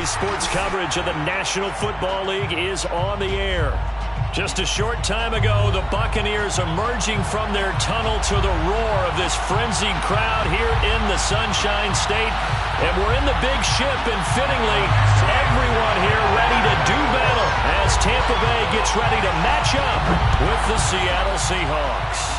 NBC Sports coverage of the National Football League is on the air. Just a short time ago, the Buccaneers emerging from their tunnel to the roar of this frenzied crowd here in the Sunshine State. And we're in the big ship, and fittingly, everyone here ready to do battle as Tampa Bay gets ready to match up with the Seattle Seahawks.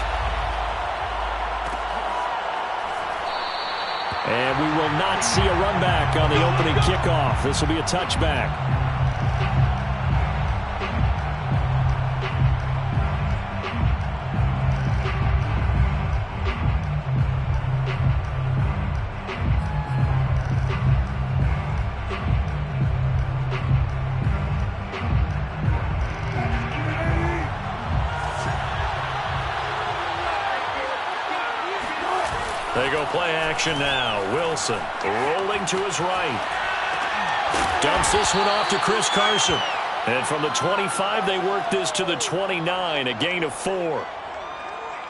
And we will not see a run back on the opening kickoff. This will be a touchback. They go play action now. Wilson rolling to his right. Dumps this one off to Chris Carson. And from the 25, they work this to the 29, a gain of 4.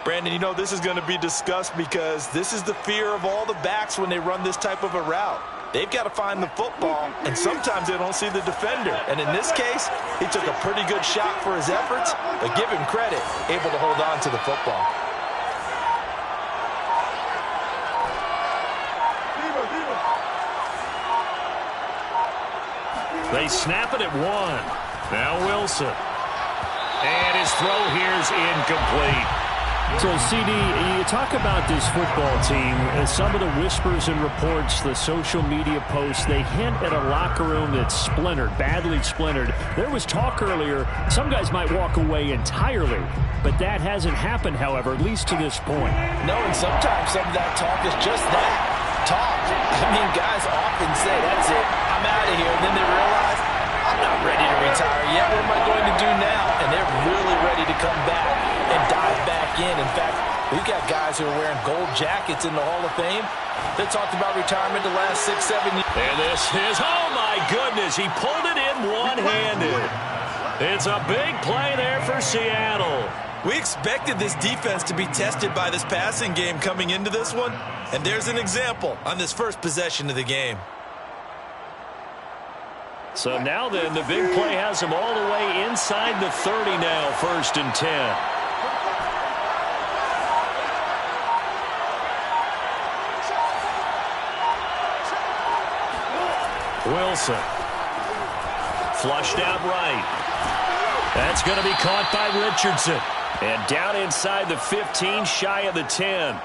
Brandon, you know this is going to be discussed because this is the fear of all the backs when they run this type of a route. They've got to find the football, and sometimes they don't see the defender. And in this case, he took a pretty good shot for his efforts, but give him credit, able to hold on to the football. They snap it at 1. Now Wilson. And his throw here's incomplete. So, CD, you talk about this football team, some of the whispers and reports, the social media posts, they hint at a locker room that's splintered, badly splintered. There was talk earlier, some guys might walk away entirely, but that hasn't happened, however, at least to this point. No, and sometimes some of that talk is just that, talk. I mean, guys often say, that's it, I'm out of here, and then they realize, I'm not ready to retire yet, what am I going to do now? And they're really ready to come back and dive back in. In fact, we've got guys who are wearing gold jackets in the Hall of Fame that talked about retirement the last 6-7 years. And this is, oh my goodness, he pulled it in one-handed. It's a big play there for Seattle. We expected this defense to be tested by this passing game coming into this one, and there's an example on this first possession of the game. So now then, the big play has him all the way inside the 30 now, 1st and 10. Wilson. Flushed out right. That's going to be caught by Richardson. And down inside the 15, shy of the 10.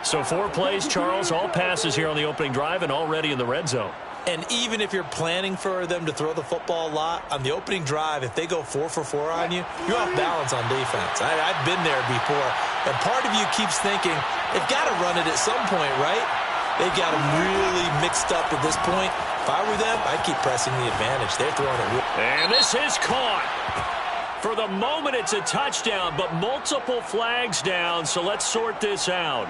So 4 plays, Charles, all passes here on the opening drive and already in the red zone. And even if you're planning for them to throw the football a lot, on the opening drive, if they go 4 for 4 on you, you're off balance on defense. I've been there before. And part of you keeps thinking, they've got to run it at some point, right? They've got them really mixed up at this point. If I were them, I'd keep pressing the advantage. They're throwing it. And this is caught. For the moment, it's a touchdown, but multiple flags down, so let's sort this out.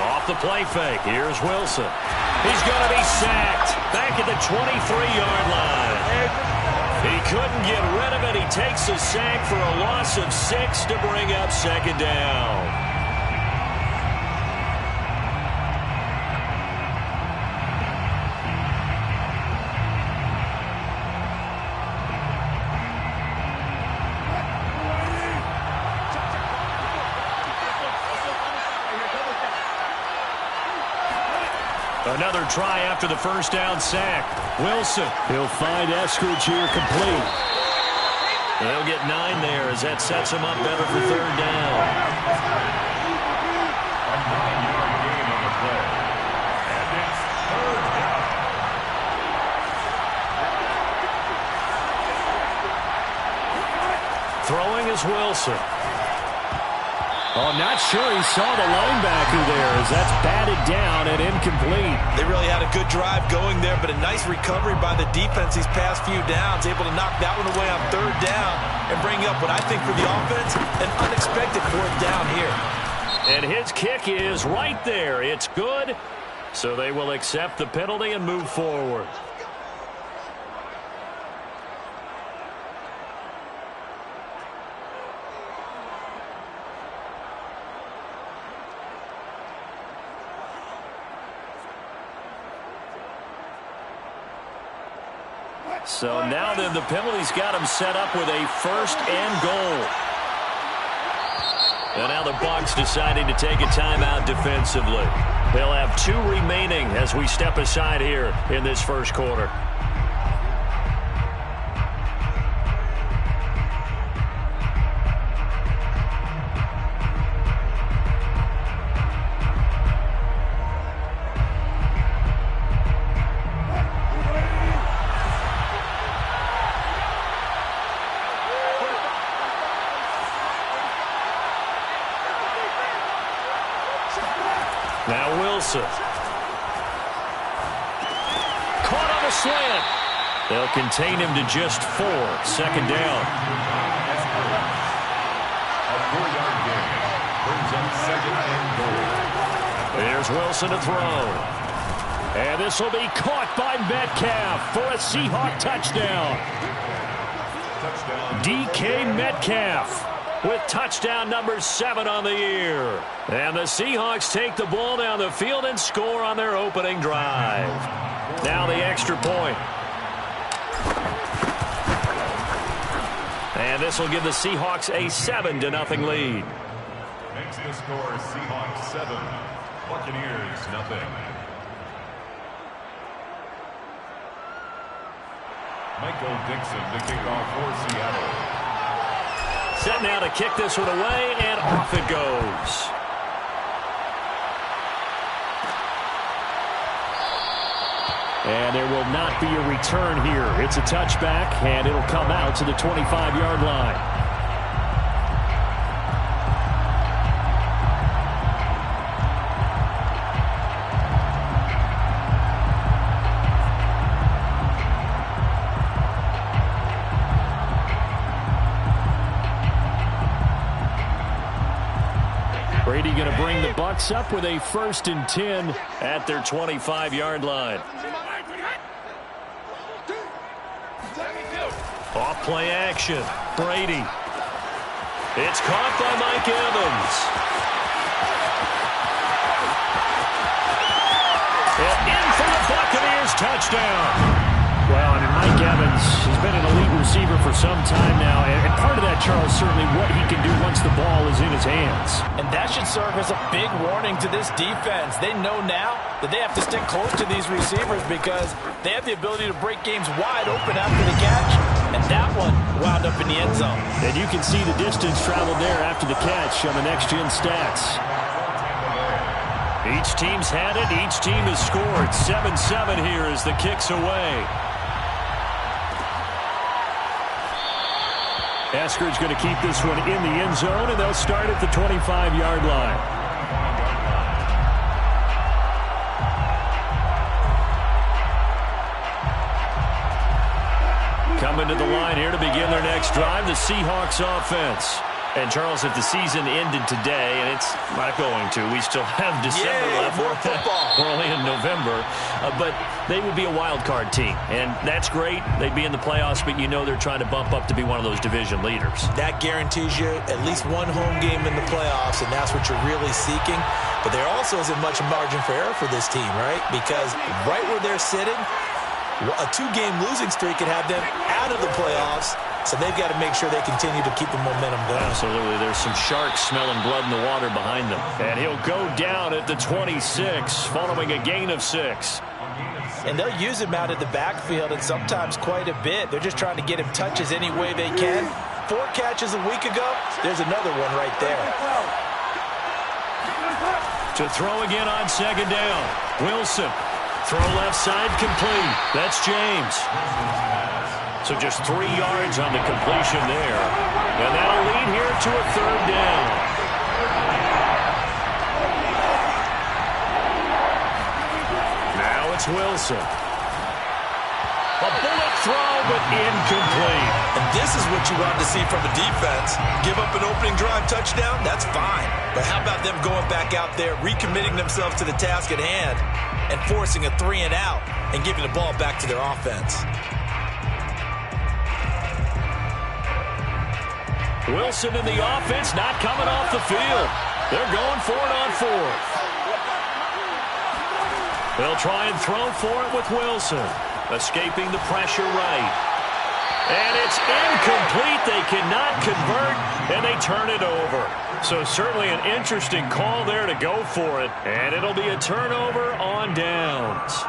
Off the play fake, here's Wilson. He's going to be sacked back at the 23-yard line. He couldn't get rid of it. He takes a sack for a loss of 6 to bring up 2nd down. Another try after the first down sack. Wilson. He'll find Eskridge here complete. They'll get 9 there as that sets him up better for 3rd down. A 9-yard gain on the play. And it's 3rd down. Throwing is Wilson. Oh, not sure he saw the linebacker there as that's batted down and incomplete. They really had a good drive going there, but a nice recovery by the defense these past few downs, able to knock that one away on 3rd down and bring up what I think for the offense, an unexpected 4th down here. And his kick is right there. It's good, so they will accept the penalty and move forward. So now then the penalty's got him set up with a 1st and goal. And now the Bucs deciding to take a timeout defensively. They'll have 2 remaining as we step aside here in this first quarter. Now Wilson. Caught on a slant. They'll contain him to just 4. 2nd down. A 4-yard gain brings up 2nd and goal. There's Wilson to throw. And this will be caught by Metcalf for a Seahawk touchdown. DK Metcalf with touchdown number 7 on the year. And the Seahawks take the ball down the field and score on their opening drive. Now the extra point. And this will give the Seahawks a 7-0 lead. Makes the score Seahawks 7, Buccaneers 0. Michael Dixon to kick off for Seattle. Set now to kick this one away, and off it goes. And there will not be a return here. It's a touchback, and it'll come out to the 25-yard line. Brady going to bring the Bucs up with a 1st and 10 at their 25-yard line. Off play action. Brady. It's caught by Mike Evans. And in for the Buccaneers touchdown. Well, I mean, Mike Evans has been an elite receiver for some time now, and part of that, Charles, certainly what he can do once the ball is in his hands. And that should serve as a big warning to this defense. They know now that they have to stick close to these receivers because they have the ability to break games wide open after the catch, and that one wound up in the end zone. And you can see the distance traveled there after the catch on the next-gen stats. Each team's had it. Each team has scored. 7-7 here as the kick's away. Eskridge going to keep this one in the end zone, and they'll start at the 25-yard line. Coming to the line here to begin their next drive, the Seahawks offense. And, Charles, if the season ended today, and it's not going to, we still have December left. More football. We're only in November. But they would be a wild card team. And that's great. They'd be in the playoffs, but you know they're trying to bump up to be one of those division leaders. That guarantees you at least one home game in the playoffs, and that's what you're really seeking. But there also isn't much margin for error for this team, right? Because right where they're sitting, a 2-game losing streak could have them out of the playoffs. So they've got to make sure they continue to keep the momentum going. Absolutely. There's some sharks smelling blood in the water behind them. And he'll go down at the 26, following a gain of 6. And they'll use him out of the backfield, and sometimes quite a bit. They're just trying to get him touches any way they can. 4 catches a week ago. There's another one right there. To throw again on 2nd down. Wilson. Throw left side complete. That's James. So just 3 yards on the completion there. And that'll lead here to a 3rd down. Now it's Wilson. A bullet throw, but incomplete. And this is what you want to see from a defense. Give up an opening drive touchdown, that's fine. But how about them going back out there, recommitting themselves to the task at hand, and forcing a 3-and-out and giving the ball back to their offense. Wilson in the offense not coming off the field. They're going for it on 4th. They'll try and throw for it with Wilson. Escaping the pressure right. And it's incomplete. They cannot convert, and they turn it over. So certainly an interesting call there to go for it. And it'll be a turnover on downs.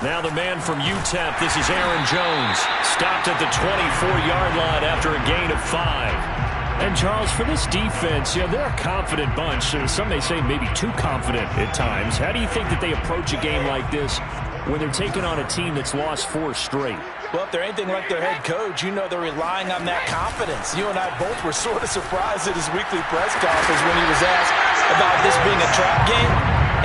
Now the man from UTEP, this is Aaron Jones. Stopped at the 24-yard line after a gain of 5. And, Charles, for this defense, they're a confident bunch. Some may say maybe too confident at times. How do you think that they approach a game like this when they're taking on a team that's lost 4 straight? Well, if they're anything like their head coach, they're relying on that confidence. You and I both were sort of surprised at his weekly press conference when he was asked about this being a trap game.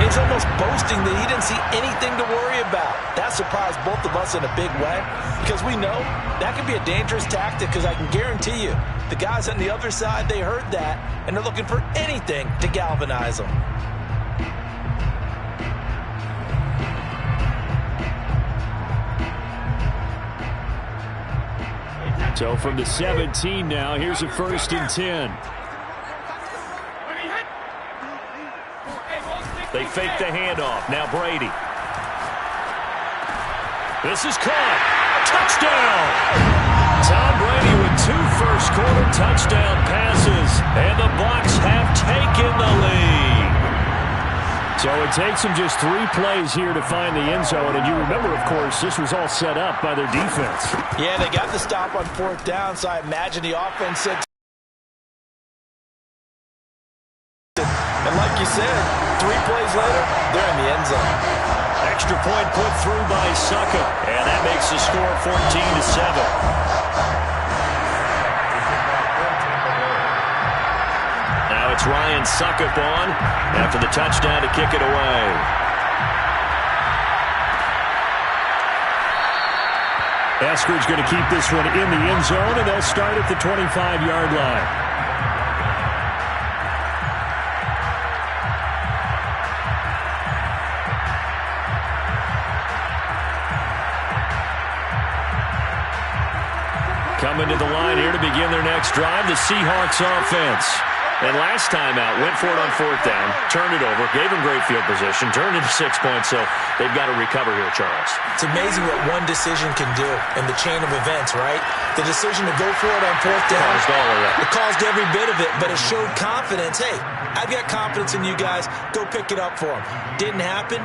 He's almost boasting that he didn't see anything to worry about. That surprised both of us in a big way because we know that can be a dangerous tactic because I can guarantee you the guys on the other side, they heard that, and they're looking for anything to galvanize them. So from the 17 now, here's a 1st and 10. They fake the handoff. Now Brady. This is caught. Touchdown! Tom Brady with 2 first-quarter touchdown passes, and the Bucs have taken the lead. So it takes them just 3 plays here to find the end zone, and you remember, of course, this was all set up by their defense. Yeah, they got the stop on 4th down, so I imagine the offense said. And like you said, 3 plays later, they're in the end zone. Extra point put through by Succop, and that makes the score 14-7. Now it's Ryan Succop on after the touchdown to kick it away. Eskridge going to keep this one in the end zone, and they'll start at the 25-yard line. Coming to the line here to begin their next drive, the Seahawks offense. And last time out, went for it on 4th down, turned it over, gave them great field position, turned it to 6 points, so they've got to recover here, Charles. It's amazing what one decision can do in the chain of events, right? The decision to go for it on 4th down. Caused all of that. It caused every bit of it, but it showed confidence. Hey, I've got confidence in you guys. Go pick it up for them. Didn't happen.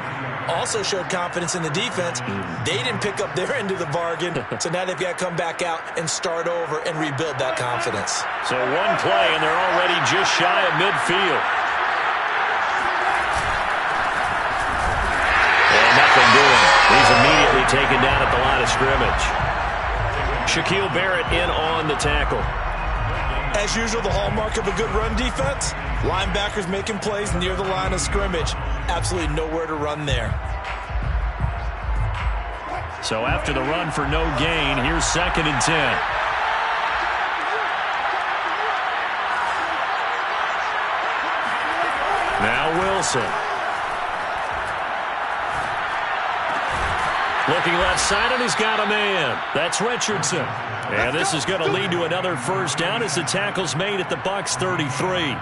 Also showed confidence in the defense. They didn't pick up their end of the bargain, so now they've got to come back out and start over and rebuild that confidence. So 1 play, and they're already just shy of midfield. And nothing doing. He's immediately taken down at the line of scrimmage. Shaquille Barrett in on the tackle. As usual, the hallmark of a good run defense, linebackers making plays near the line of scrimmage. Absolutely nowhere to run there. So after the run for no gain, here's 2nd and 10. Now Wilson. Looking left side, and he's got a man. That's Richardson. And this is going to lead to another 1st down as the tackle's made at the Bucs 33.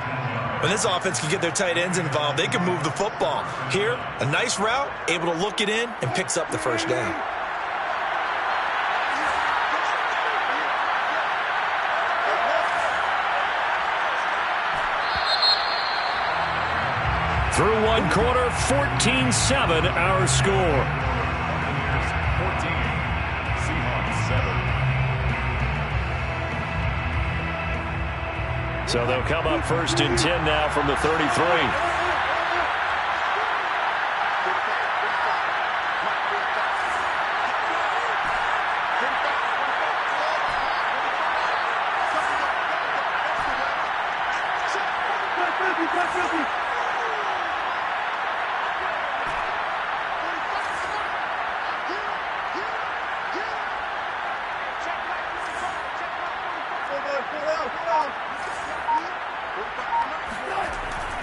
When this offense can get their tight ends involved, they can move the football. Here, a nice route, able to look it in, and picks up the 1st down. Through 1 quarter, 14-7 our score. 14, Seahawks 7. So they'll come up 1st and 10 now from the 33.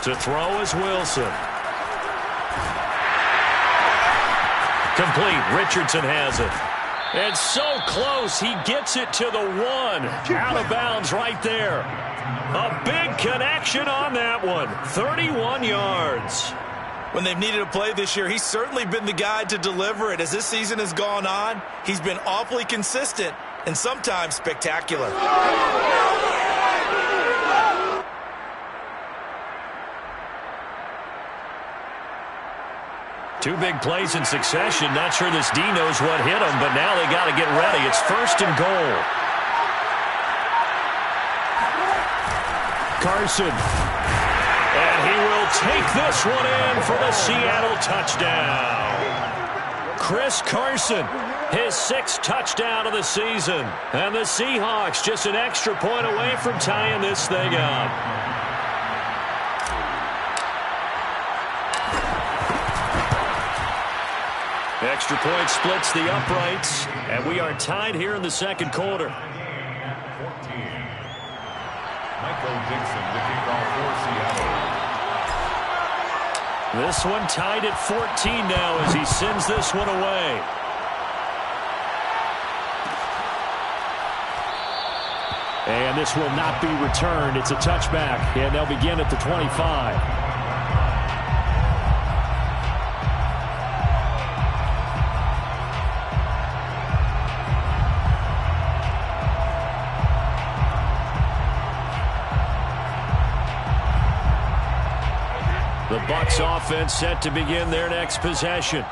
To throw is Wilson. Complete. Richardson has it. And so close, he gets it to the 1. Out of bounds right there. A big connection on that one. 31 yards. When they've needed a play this year, he's certainly been the guy to deliver it. As this season has gone on, he's been awfully consistent and sometimes spectacular. Two big plays in succession. Not sure this D knows what hit him, but now they got to get ready. It's 1st and goal. Carson. And he will take this one in for the Seattle touchdown. Chris Carson, his 6th touchdown of the season. And the Seahawks just an extra point away from tying this thing up. Extra point splits the uprights, and we are tied here in the 2nd quarter. 14. Michael Dixon, the kickoff for Seattle. This one tied at 14 now as he sends this one away. And this will not be returned. It's a touchback, and they'll begin at the 25. The Bucs offense set to begin their next possession.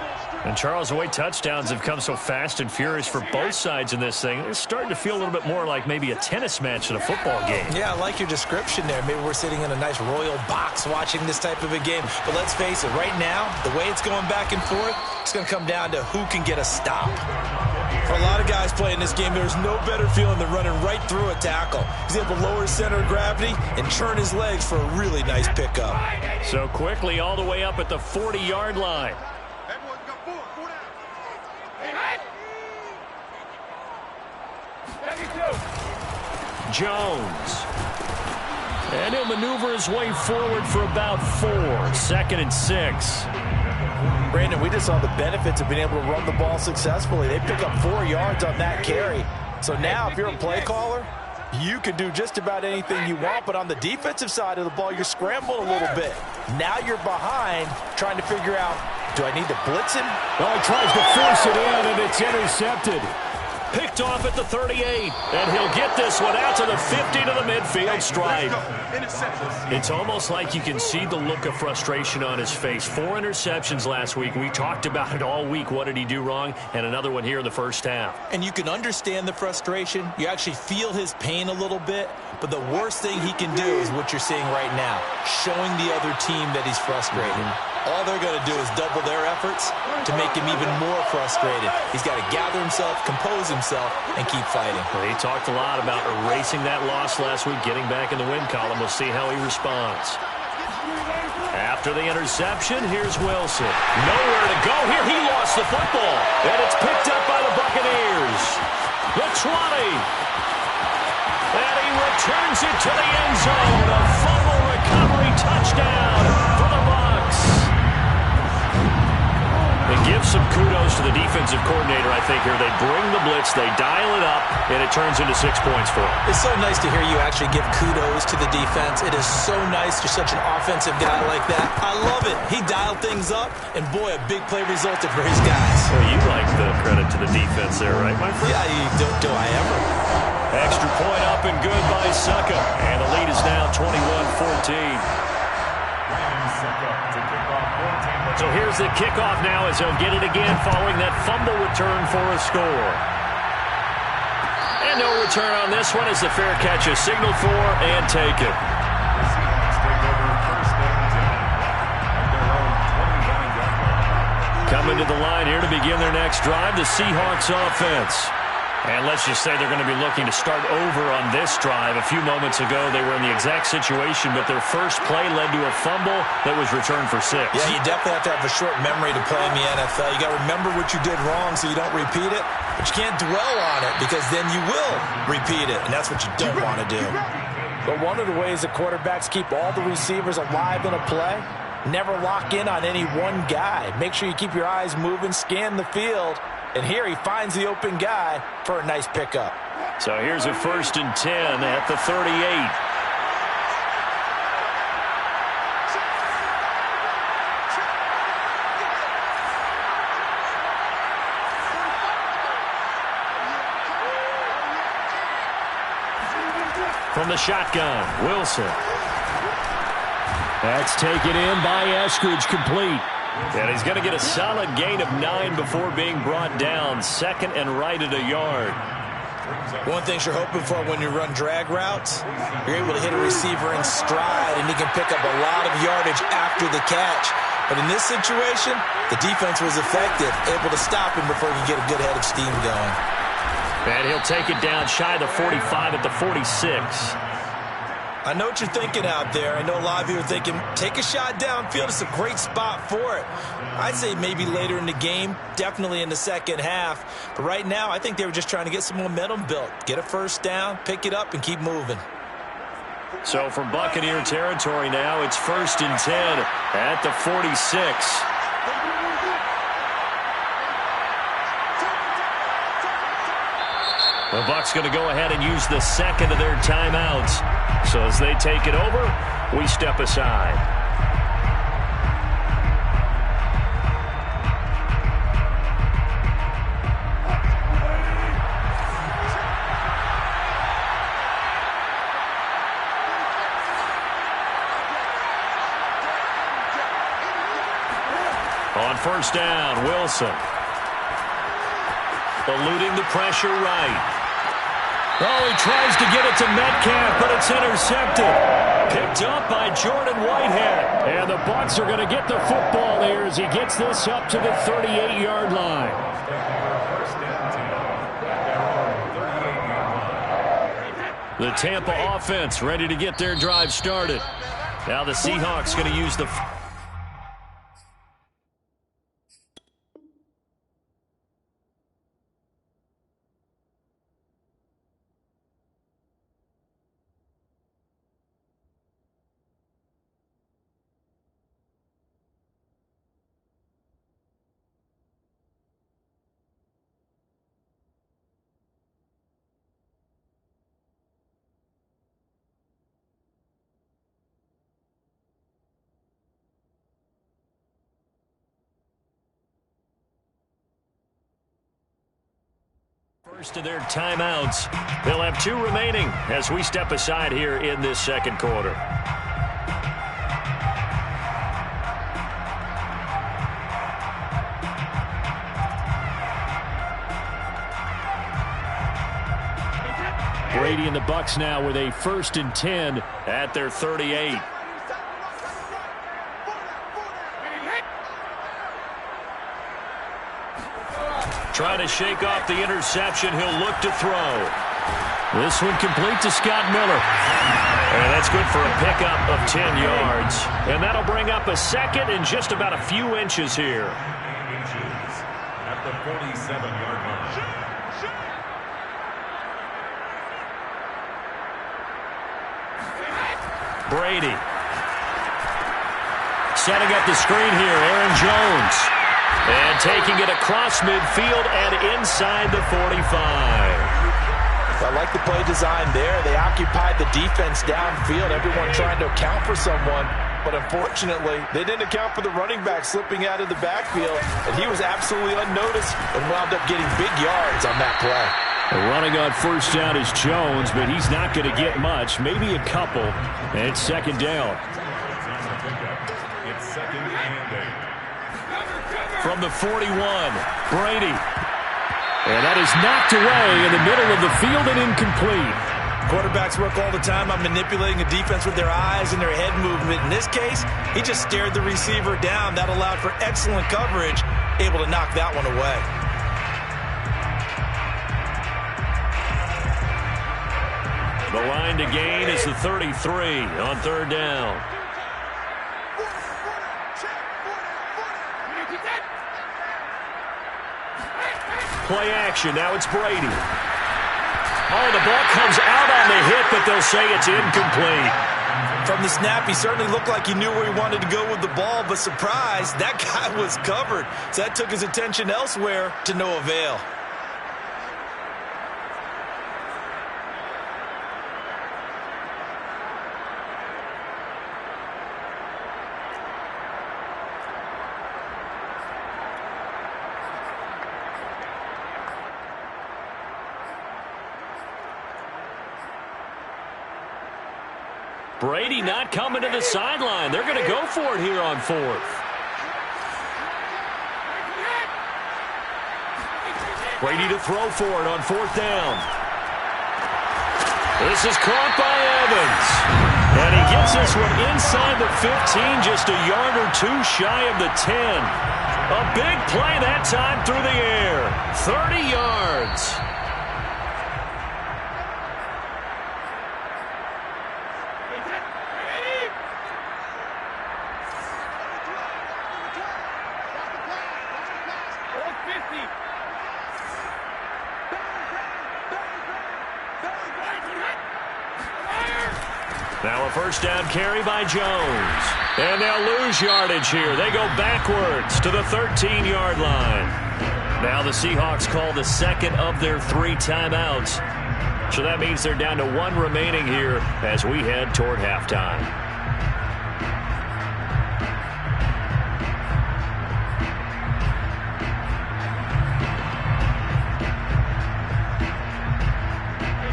And Charles, the way touchdowns have come so fast and furious for both sides in this thing, it's starting to feel a little bit more like maybe a tennis match than a football game. Yeah, I like your description there. Maybe we're sitting in a nice royal box watching this type of a game. But let's face it, right now, the way it's going back and forth, it's going to come down to who can get a stop. For a lot of guys playing this game, there's no better feeling than running right through a tackle. He's able to lower his center of gravity and churn his legs for a really nice pickup. So quickly all the way up at the 40-yard line. Jones. And he'll maneuver his way forward for about 4. 2nd and 6. Brandon, we just saw the benefits of being able to run the ball successfully. They pick up 4 yards on that carry. So now if you're a play caller, you can do just about anything you want. But on the defensive side of the ball, you're scrambling a little bit. Now you're behind trying to figure out, do I need to blitz him? Well, he tries to force it in, and it's intercepted. Picked off at the 38, and he'll get this one out to the 50 to the midfield stripe. It's almost like you can see the look of frustration on his face. 4 interceptions last week. We talked about it all week. What did he do wrong? And another one here in the first half. And you can understand the frustration. You actually feel his pain a little bit. But the worst thing he can do is what you're seeing right now, showing the other team that he's frustrated. All they're going to do is double their efforts to make him even more frustrated. He's got to gather himself, compose himself, and keep fighting. Well, he talked a lot about erasing that loss last week, getting back in the win column. We'll see how he responds. After the interception, here's Wilson. Nowhere to go here. He lost the football, and it's picked up by the Buccaneers. The 20. And he returns it to the end zone. A fumble recovery touchdown for the Bucs. They give some kudos to the defensive coordinator, I think, here. They bring the blitz, they dial it up, and it turns into 6 points for them. It's so nice to hear you actually give kudos to the defense. It is so nice. You're such an offensive guy like that. I love it. He dialed things up, and boy, a big play resulted for his guys. Well, you like the credit to the defense there, right, my friend? Yeah, do I ever. Extra point up and good by Succa. And the lead is now 21-14. So here's the kickoff now as he'll get it again following that fumble return for a score. And no return on this one as the fair catch is signaled for and taken. Coming to the line here to begin their next drive, the Seahawks offense. And let's just say they're going to be looking to start over on this drive. A few moments ago, they were in the exact situation, but their first play led to a fumble that was returned for 6. Yeah, you definitely have to have a short memory to play in the NFL. You got to remember what you did wrong so you don't repeat it, but you can't dwell on it because then you will repeat it, and that's what you don't want to do. But one of the ways the quarterbacks keep all the receivers alive in a play, never lock in on any one guy. Make sure you keep your eyes moving, scan the field, And here he finds the open guy for a nice pickup. So here's a 1st and 10 at the 38. From the shotgun, Wilson. That's taken in by Eskridge, complete. And he's going to get a solid gain of 9 before being brought down. 2nd and right at a yard. One thing you're hoping for when you run drag routes, you're able to hit a receiver in stride, and he can pick up a lot of yardage after the catch. But in this situation, the defense was effective, able to stop him before he could get a good head of steam going. And he'll take it down shy of the 45 at the 46. I know what you're thinking out there. I know a lot of you are thinking, take a shot downfield. It's a great spot for it. I'd say maybe later in the game, definitely in the second half. But right now, I think they were just trying to get some momentum built. Get a first down, pick it up, and keep moving. So from Buccaneer territory now, it's 1st and 10 at the 46. The Bucs going to go ahead and use the 2nd of their timeouts. So as they take it over, we step aside. On 1st down, Wilson. Eluding the pressure right. Oh, he tries to get it to Metcalf, but it's intercepted. Picked up by Jordan Whitehead. And the Bucs are going to get the football here as he gets this up to the 38-yard line. The Tampa offense ready to get their drive started. Now the Seahawks going to use the... First of their timeouts. They'll have 2 remaining as we step aside here in this second quarter. Brady and the Bucs now with a 1st and 10 at their 38. Trying to shake off the interception. He'll look to throw. This one complete to Scott Miller. And that's good for a pickup of 10 yards. And that'll bring up a 2nd and just about a few inches here. At the 47-yard line. Brady. Setting up the screen here, Aaron Jones. And taking it across midfield and inside the 45. I like the play design there. They occupied the defense downfield, everyone trying to account for someone. But unfortunately, they didn't account for the running back slipping out of the backfield. And he was absolutely unnoticed and wound up getting big yards on that play. Running on 1st down is Jones, but he's not going to get much, maybe a couple. And it's 2nd down. It's 2nd and 8. From the 41, Brady. And that is knocked away in the middle of the field and incomplete. Quarterbacks work all the time on manipulating a defense with their eyes and their head movement. In this case, he just stared the receiver down. That allowed for excellent coverage, able to knock that one away. The line to gain is the 33 on 3rd down. Play action. Now it's Brady. Oh, the ball comes out on the hit, but they'll say it's incomplete. From the snap, he certainly looked like he knew where he wanted to go with the ball, but surprise, that guy was covered. So that took his attention elsewhere to no avail. Brady not coming to the sideline. They're going to go for it here on fourth. Brady to throw for it on fourth down. This is caught by Evans. And he gets this one inside the 15, just a yard or two shy of the 10. A big play that time through the air. 30 yards. Now a first down carry by Jones. And they'll lose yardage here. They go backwards to the 13-yard line. Now the Seahawks call the second of their 3 timeouts. So that means they're down to 1 remaining here as we head toward halftime.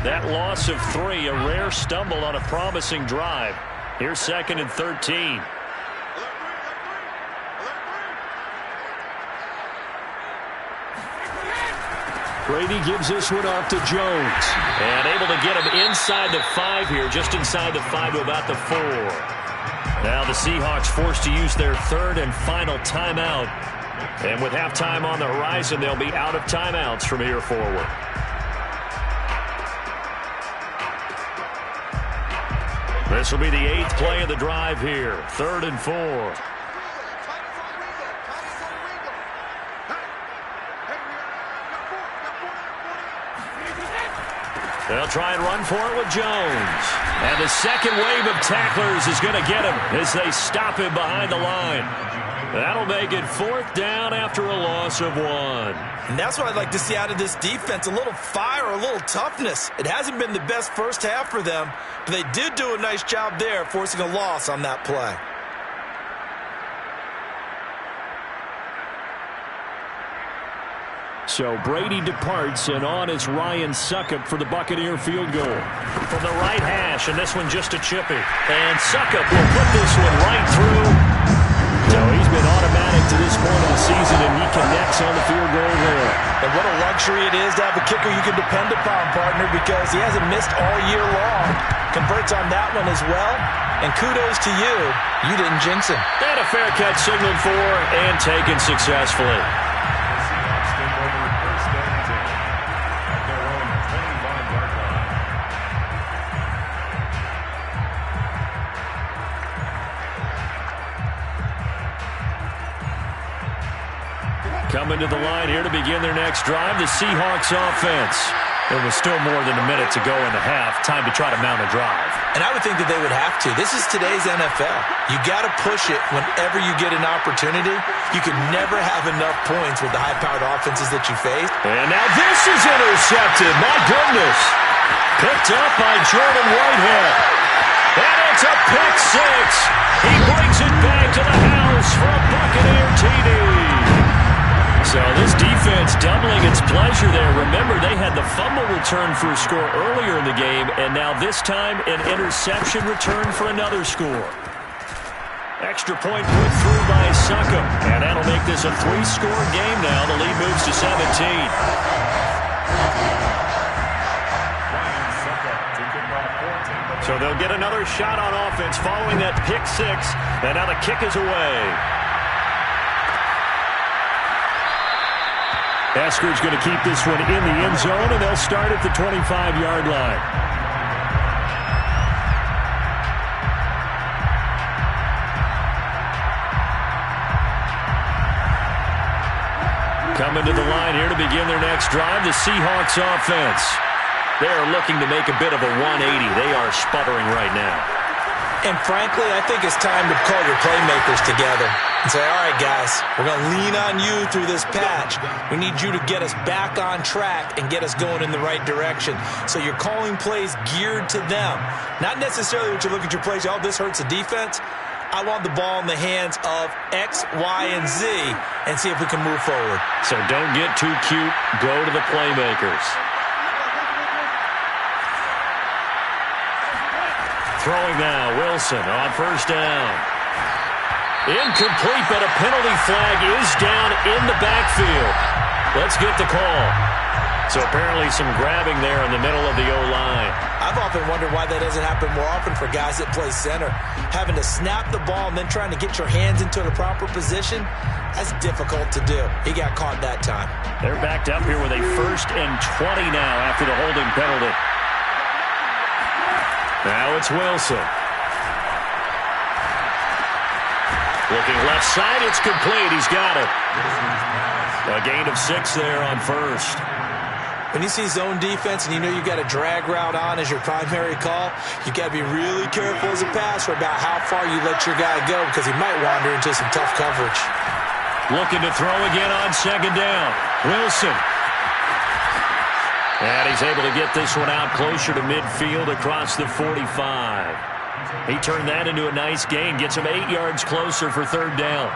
That loss of 3, a rare stumble on a promising drive. Here's second and 13. Brady gives this one off to Jones. And able to get him inside the 5 here, just inside the 5 to about the 4. Now the Seahawks forced to use their 3rd and final timeout. And with halftime on the horizon, they'll be out of timeouts from here forward. This will be the 8th play of the drive here. 3rd and 4. They'll try and run for it with Jones. And the second wave of tacklers is going to get him as they stop him behind the line. That'll make it 4th down after a loss of 1. And that's what I'd like to see out of this defense, a little fire, a little toughness. It hasn't been the best first half for them, but they did do a nice job there forcing a loss on that play. So Brady departs, and on is Ryan Succop for the Buccaneer field goal. From the right hash, and this one just a chippy. And Succop will put this one right through. So he's been automatic to this point of the season, and he connects on the field goal there. And what a luxury it is to have a kicker you can depend upon, partner, because he hasn't missed all year long. Converts on that one as well. And kudos to you. You didn't jinx him. And a fair catch signaled for and taken successfully. Coming to the line here to begin their next drive, the Seahawks offense. There was still more than a minute to go in the half. Time to try to mount a drive. And I would think that they would have to. This is today's NFL. You got to push it whenever you get an opportunity. You can never have enough points with the high-powered offenses that you face. And now this is intercepted. My goodness. Picked up by Jordan Whitehead. And it's a pick 6. He brings it back to the house for a Buccaneer TD. So this defense doubling its pleasure there. Remember, they had the fumble return for a score earlier in the game, and now this time an interception return for another score. Extra point put through by Succop, and that'll make this a 3-score game now. The lead moves to 17. So they'll get another shot on offense following that pick 6, and now the kick is away. Eskridge going to keep this one in the end zone, and they'll start at the 25-yard line. Coming to the line here to begin their next drive, the Seahawks offense. They're looking to make a bit of a 180. They are sputtering right now. And frankly, I think it's time to call your playmakers together and say, all right, guys, we're going to lean on you through this patch. We need you to get us back on track and get us going in the right direction. So you're calling plays geared to them. Not necessarily what you look at your plays, oh, this hurts the defense. I want the ball in the hands of X, Y, and Z and see if we can move forward. So don't get too cute. Go to the playmakers. Throwing now, Wilson on first down. Incomplete, but a penalty flag is down in the backfield. Let's get the call. So apparently some grabbing there in the middle of the O-line. I've often wondered why that doesn't happen more often for guys that play center. Having to snap the ball and then trying to get your hands into the proper position, that's difficult to do. He got caught that time. They're backed up here with a 1st and 20 now after the holding penalty. Now it's Wilson. Looking left side, it's complete. He's got it. A gain of 6 there on first. When you see zone defense and you know you got a drag route on as your primary call, you got to be really careful as a passer about how far you let your guy go because he might wander into some tough coverage. Looking to throw again on 2nd down. Wilson. And he's able to get this one out closer to midfield across the 45. He turned that into a nice gain. Gets him 8 yards closer for 3rd down.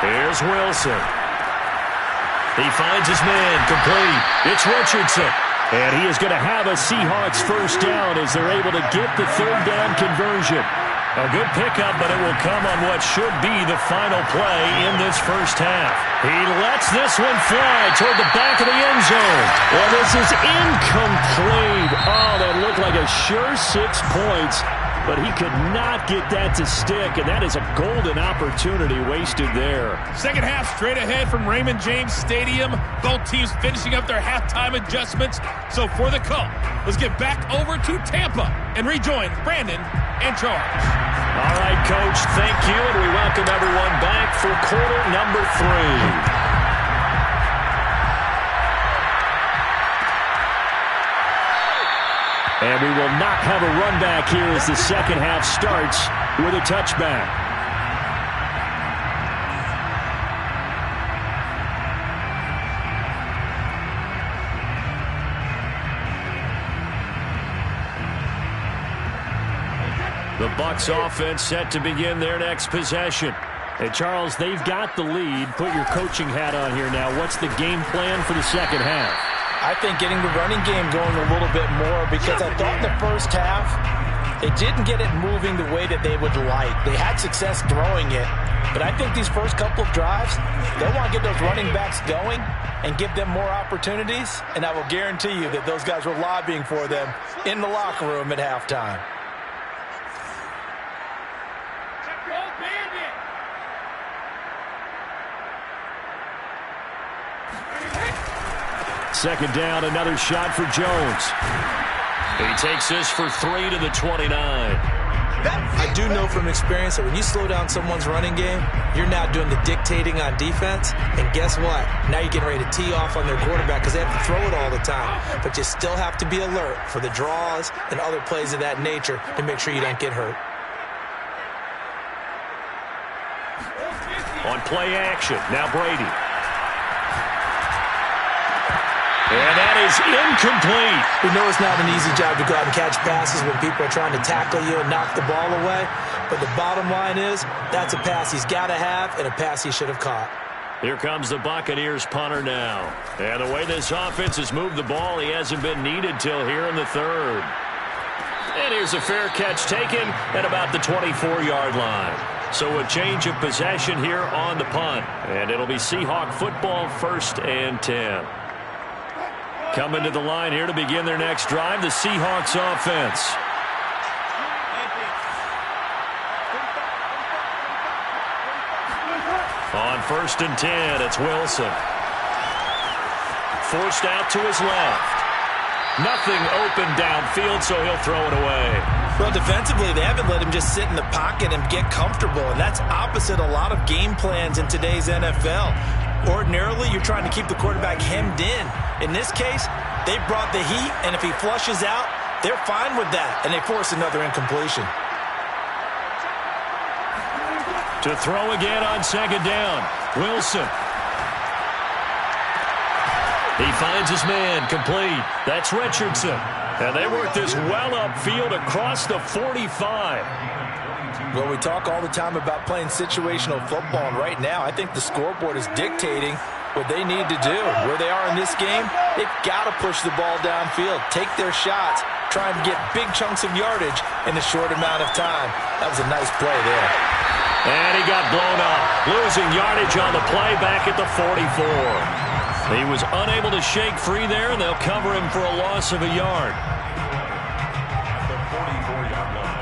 Here's Wilson. He finds his man, complete. It's Richardson. And he is going to have a Seahawks 1st down as they're able to get the 3rd down conversion. A good pickup, but it will come on what should be the final play in this 1st half. He lets this one fly toward the back of the end zone. Well, this is incomplete. Oh, that looked like a sure 6 points. But he could not get that to stick, and that is a golden opportunity wasted there. Second half straight ahead from Raymond James Stadium. Both teams finishing up their halftime adjustments. So for the call, let's get back over to Tampa and rejoin Brandon and Charles. All right, Coach, thank you, and we welcome everyone back for quarter number 3. And we will not have a run back here as the second half starts with a touchback. The Bucs offense set to begin their next possession. Hey, Charles, they've got the lead. Put your coaching hat on here now. What's the game plan for the second half? I think getting the running game going a little bit more because I thought in the first half they didn't get it moving the way that they would like. They had success throwing it, but I think these first couple of drives, they'll want to get those running backs going and give them more opportunities, and I will guarantee you that those guys were lobbying for them in the locker room at halftime. Second down, another shot for Jones. He takes this for 3 to the 29. I do know from experience that when you slow down someone's running game, you're now doing the dictating on defense. And guess what? Now you're getting ready to tee off on their quarterback because they have to throw it all the time. But you still have to be alert for the draws and other plays of that nature to make sure you don't get hurt. On play action, now Brady. And that is incomplete. We know it's not an easy job to go out and catch passes when people are trying to tackle you and knock the ball away. But the bottom line is that's a pass he's got to have and a pass he should have caught. Here comes the Buccaneers punter now. And the way this offense has moved the ball, he hasn't been needed till here in the 3rd. And here's a fair catch taken at about the 24-yard line. So a change of possession here on the punt. And it'll be Seahawk football 1st and 10. Coming to the line here to begin their next drive, the Seahawks offense. On 1st and 10, it's Wilson. Forced out to his left. Nothing open downfield, so he'll throw it away. Well, defensively, they haven't let him just sit in the pocket and get comfortable, and that's opposite a lot of game plans in today's NFL. Ordinarily, you're trying to keep the quarterback hemmed in. In this case, they brought the heat, and if he flushes out, they're fine with that, and they force another incompletion. To throw again on second down, Wilson. He finds his man, complete. That's Richardson. And they work this well upfield across the 45. Well, we talk all the time about playing situational football, and right now I think the scoreboard is dictating what they need to do. Where they are in this game, they've got to push the ball downfield, take their shots, try and get big chunks of yardage in a short amount of time. That was a nice play there. And he got blown up, losing yardage on the play back at the 44. He was unable to shake free there, and they'll cover him for a loss of a yard. The 44-yard line.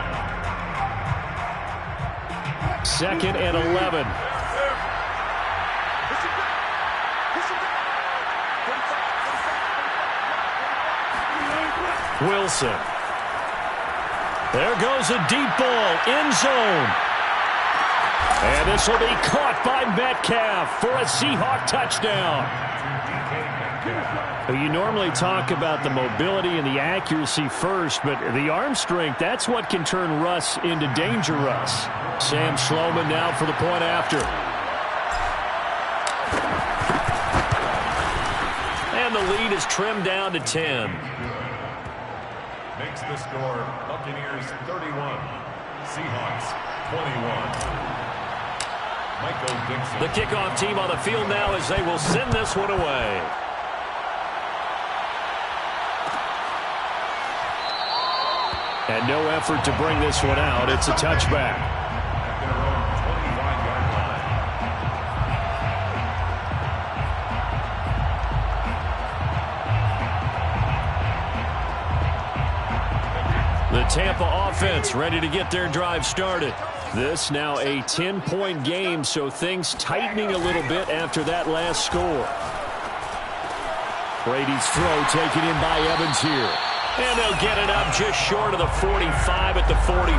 Second and 11. Wilson. There goes a deep ball, end zone. And this will be caught by Metcalf for a Seahawk touchdown. You normally talk about the mobility and the accuracy first, but the arm strength, that's what can turn Russ into danger Russ. Sam Schloman now for the point after. And the lead is trimmed down to 10. Makes the score Buccaneers 31, Seahawks 21. Michael Dixon. The kickoff team on the field now as they will send this one away. And no effort to bring this one out. It's a touchback. At their own 25-yard line. The Tampa offense ready to get their drive started. This now a 10-point game, so things tightening a little bit after that last score. Brady's throw taken in by Evans here. And they'll get it up just short of the 45 at the 44.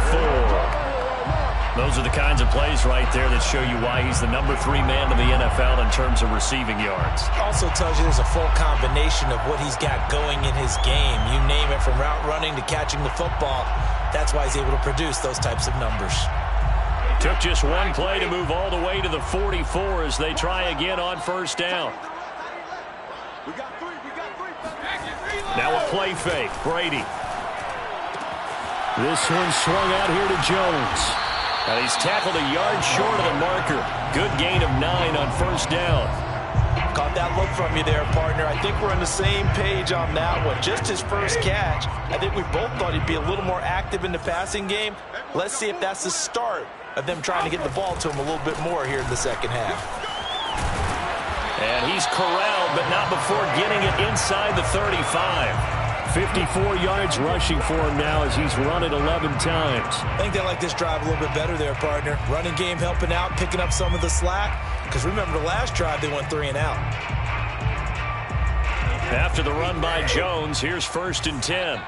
Those are the kinds of plays right there that show you why he's the number 3 man in the NFL in terms of receiving yards. Also tells you there's a full combination of what he's got going in his game. You name it, from route running to catching the football. That's why he's able to produce those types of numbers. Took just one play to move all the way to the 44 as they try again on first down. Now a play fake, Brady. This one swung out here to Jones. And he's tackled a yard short of the marker. Good gain of 9 on first down. Caught that look from you there, partner. I think we're on the same page on that one. Just his first catch. I think we both thought he'd be a little more active in the passing game. Let's see if that's the start of them trying to get the ball to him a little bit more here in the second half. And he's corralled, but not before getting it inside the 35. 54 yards rushing for him now as he's run it 11 times. I think they like this drive a little bit better there, partner. Running game helping out, picking up some of the slack. Because remember, the last drive they went 3 and out. After the run by Jones, here's 1st and 10.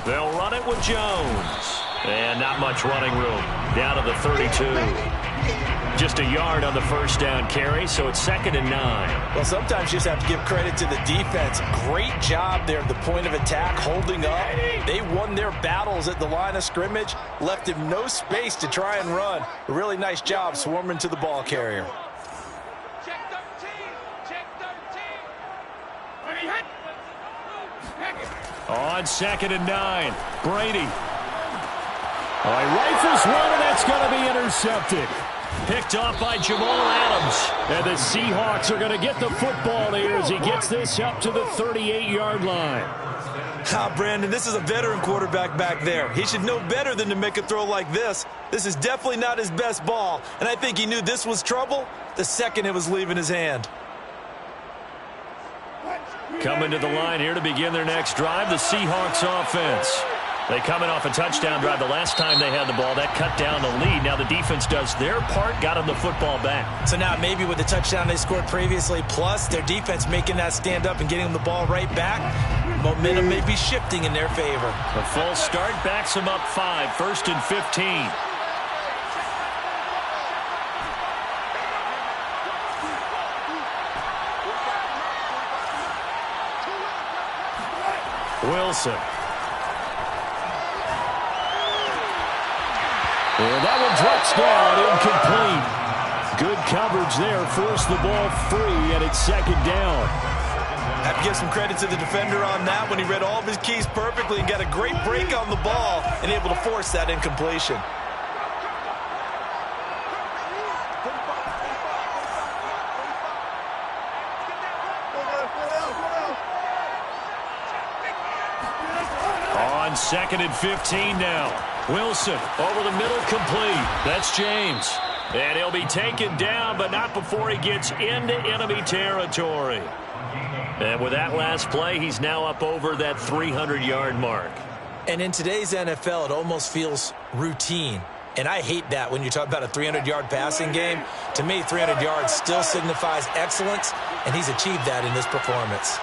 They'll run it with Jones. And not much running room. Down to the 32. Just a yard on the first down carry, so it's 2nd and 9. Well, sometimes you just have to give credit to the defense. Great job there at the point of attack, holding up. They won their battles at the line of scrimmage, left him no space to try and run. A really nice job swarming to the ball carrier. Check 13. Check 13. On 2nd and 9, Brady. Oh, he rifles one, and that's going to be intercepted. Picked off by Jamal Adams. And the Seahawks are going to get the football here as he gets this up to the 38-yard line. Brandon, this is a veteran quarterback back there. He should know better than to make a throw like this. This is definitely not his best ball, and I think he knew this was trouble the second it was leaving his hand. Coming to the line here to begin their next drive, the Seahawks offense. They coming off a touchdown drive the last time they had the ball. That cut down the lead. Now the defense does their part, got them the football back. So now maybe with the touchdown they scored previously, plus their defense making that stand up and getting them the ball right back, momentum may be shifting in their favor. A false start backs them up 5, 1st and 15. Wilson. And that one drops down, incomplete. Good coverage there, forced the ball free, and it's 2nd down. Have to give some credit to the defender on that when he read all of his keys perfectly and got a great break on the ball and able to force that incompletion. On 2nd and 15 now. Wilson over the middle, complete. That's James. And he'll be taken down, but not before he gets into enemy territory. And with that last play, he's now up over that 300-yard mark. And in today's NFL, it almost feels routine. And I hate that when you talk about a 300-yard passing game. To me, 300 yards still signifies excellence, and he's achieved that in this performance.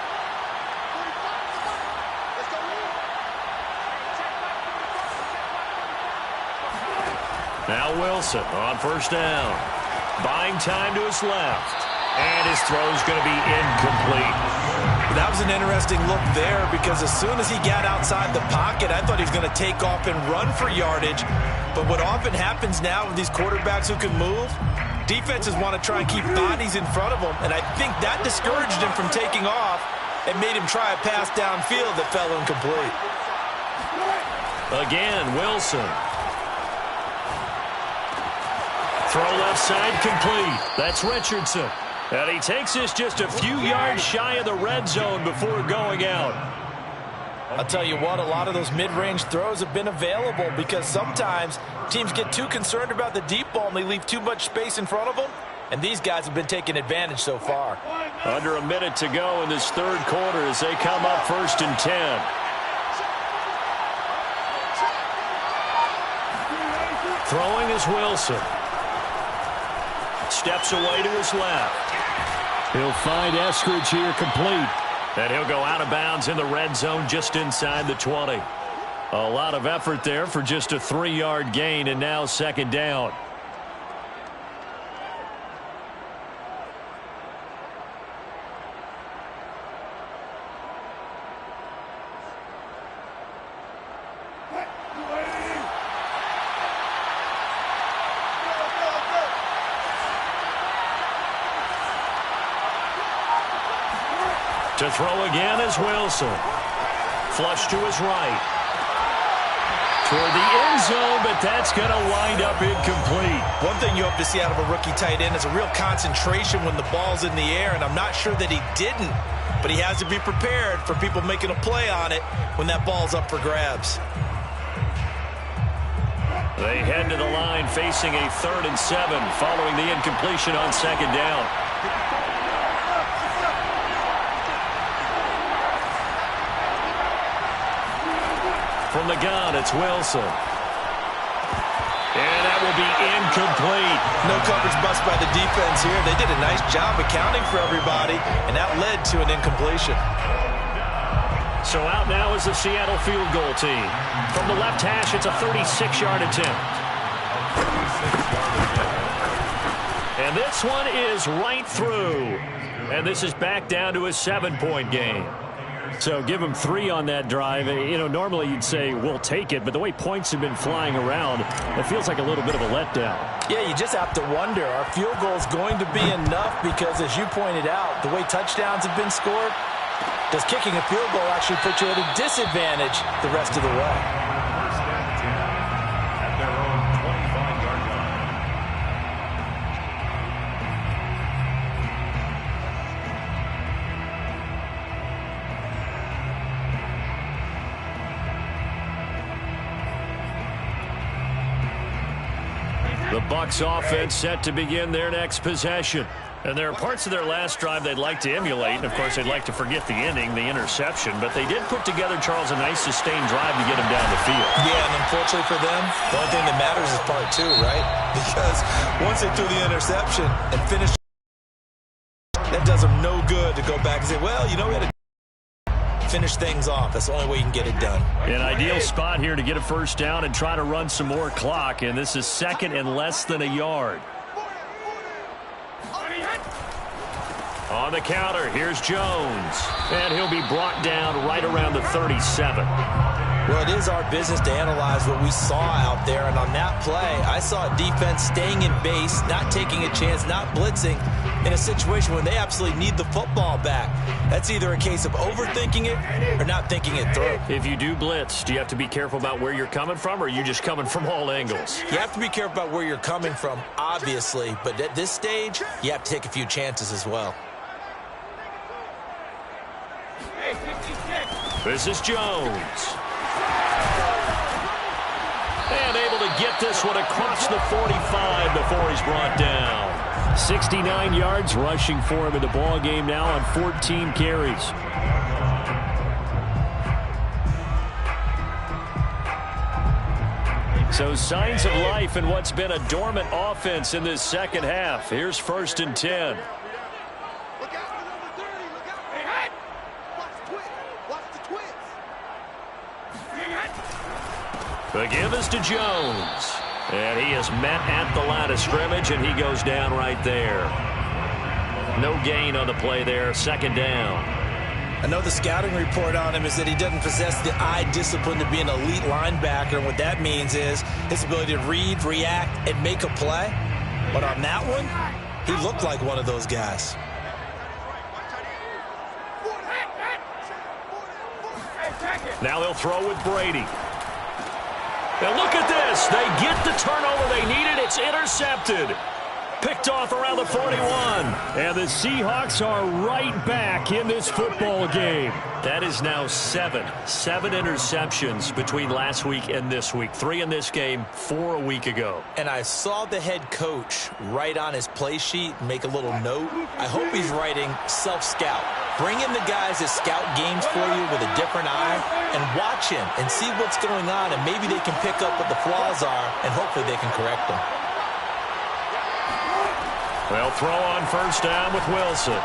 Now Wilson on 1st down. Buying time to his left. And his throw's going to be incomplete. That was an interesting look there because as soon as he got outside the pocket, I thought he was going to take off and run for yardage. But what often happens now with these quarterbacks who can move, defenses want to try and keep bodies in front of them. And I think that discouraged him from taking off and made him try a pass downfield that fell incomplete. Again, Wilson. Throw left side, complete. That's Richardson. And he takes this just a few yards shy of the red zone before going out. I'll tell you what, a lot of those mid-range throws have been available because sometimes teams get too concerned about the deep ball and they leave too much space in front of them. And these guys have been taking advantage so far. Under a minute to go in this 3rd quarter as they come up 1st and 10. Throwing is Wilson. Steps away to his left. He'll find Eskridge here, complete. And he'll go out of bounds in the red zone just inside the 20. A lot of effort there for just a 3-yard gain, and now 2nd down. To throw again is Wilson. Flush to his right. Toward the end zone, but that's going to wind up incomplete. One thing you hope to see out of a rookie tight end is a real concentration when the ball's in the air, and I'm not sure that he didn't, but he has to be prepared for people making a play on it when that ball's up for grabs. They head to the line facing a 3rd and 7 following the incompletion on 2nd down. From the gun, it's Wilson. And that will be incomplete. No coverage bust by the defense here. They did a nice job accounting for everybody, and that led to an incompletion. So out now is the Seattle field goal team. From the left hash, it's a 36-yard attempt. And this one is right through. And this is back down to a 7-point game. So give them 3 on that drive. You know, normally you'd say, we'll take it, but the way points have been flying around, it feels like a little bit of a letdown. Yeah, you just have to wonder, are field goals going to be enough? Because as you pointed out, the way touchdowns have been scored, does kicking a field goal actually put you at a disadvantage the rest of the way? The Bucs offense set to begin their next possession. And there are parts of their last drive they'd like to emulate. And, of course, they'd like to forget the inning, the interception. But they did put together, Charles, a nice sustained drive to get them down the field. Yeah, and unfortunately for them, the only thing that matters is part two, right? Because once they threw the interception and finished, that does them no good to go back and say, well, you know, we had to finish things off. That's the only way you can get it done. An ideal spot here to get a first down and try to run some more clock. And this is second and less than a yard. On the counter, here's Jones. And he'll be brought down right around the 37. Well, it is our business to analyze what we saw out there. And on that play, I saw a defense staying in base, not taking a chance, not blitzing in a situation where they absolutely need the football back. That's either a case of overthinking it or not thinking it through. If you do blitz, do you have to be careful about where you're coming from, or are you just coming from all angles? You have to be careful about where you're coming from, obviously. But at this stage, you have to take a few chances as well. This is Jones. And able to get this one across the 45 before he's brought down. 69 yards rushing for him in the ball game now on 14 carries. So signs of life in what's been a dormant offense in this second half. Here's 1st and 10. The give is to Jones. And he is met at the line of scrimmage, and he goes down right there. No gain on the play there. 2nd down. I know the scouting report on him is that he doesn't possess the eye discipline to be an elite linebacker. And what that means is his ability to read, react, and make a play. But on that one, he looked like one of those guys. Now they'll throw with Brady. Now look at this. They get the turnover they needed. It's intercepted. Picked off around the 41. And the Seahawks are right back in this football game. That is now 7 interceptions between last week and this week. 3 in this game, 4 a week ago. And I saw the head coach write on his play sheet, make a little note. I hope he's writing self-scout. Bring in the guys that scout games for you with a different eye and watch him and see what's going on, and maybe they can pick up what the flaws are, and hopefully they can correct them. They'll throw on 1st down with Wilson.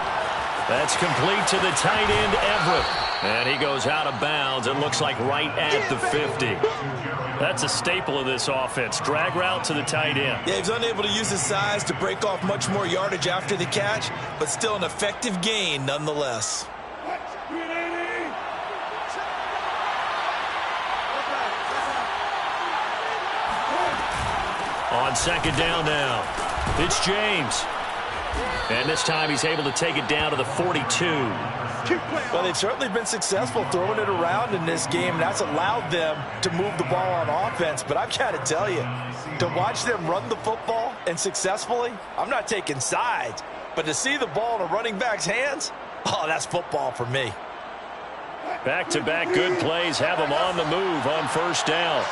That's complete to the tight end, Everett. And he goes out of bounds. It looks like right at the 50. That's a staple of this offense. Drag route to the tight end. Yeah, he's unable to use his size to break off much more yardage after the catch, but still an effective gain nonetheless. On 2nd down now, it's James. And this time he's able to take it down to the 42. Well, they've certainly been successful throwing it around in this game. That's allowed them to move the ball on offense. But I've got to tell you, to watch them run the football and successfully, I'm not taking sides. But to see the ball in a running back's hands, oh, that's football for me. Back-to-back good plays have them on the move on 1st down.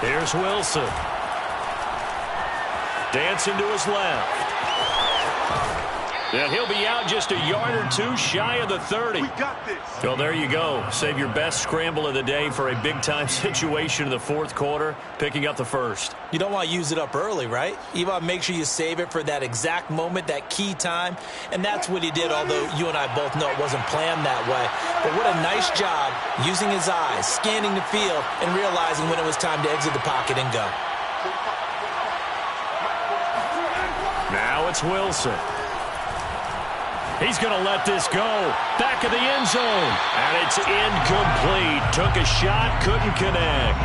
Here's Wilson. Dancing to his left. And he'll be out just a yard or two shy of the 30. We got this. Well, there you go. Save your best scramble of the day for a big-time situation in the 4th quarter, picking up the 1st. You don't want to use it up early, right? You want to make sure you save it for that exact moment, that key time. And that's what he did, although you and I both know it wasn't planned that way. But what a nice job using his eyes, scanning the field, and realizing when it was time to exit the pocket and go. Now it's Wilson. He's going to let this go. Back of the end zone. And it's incomplete. Took a shot, couldn't connect.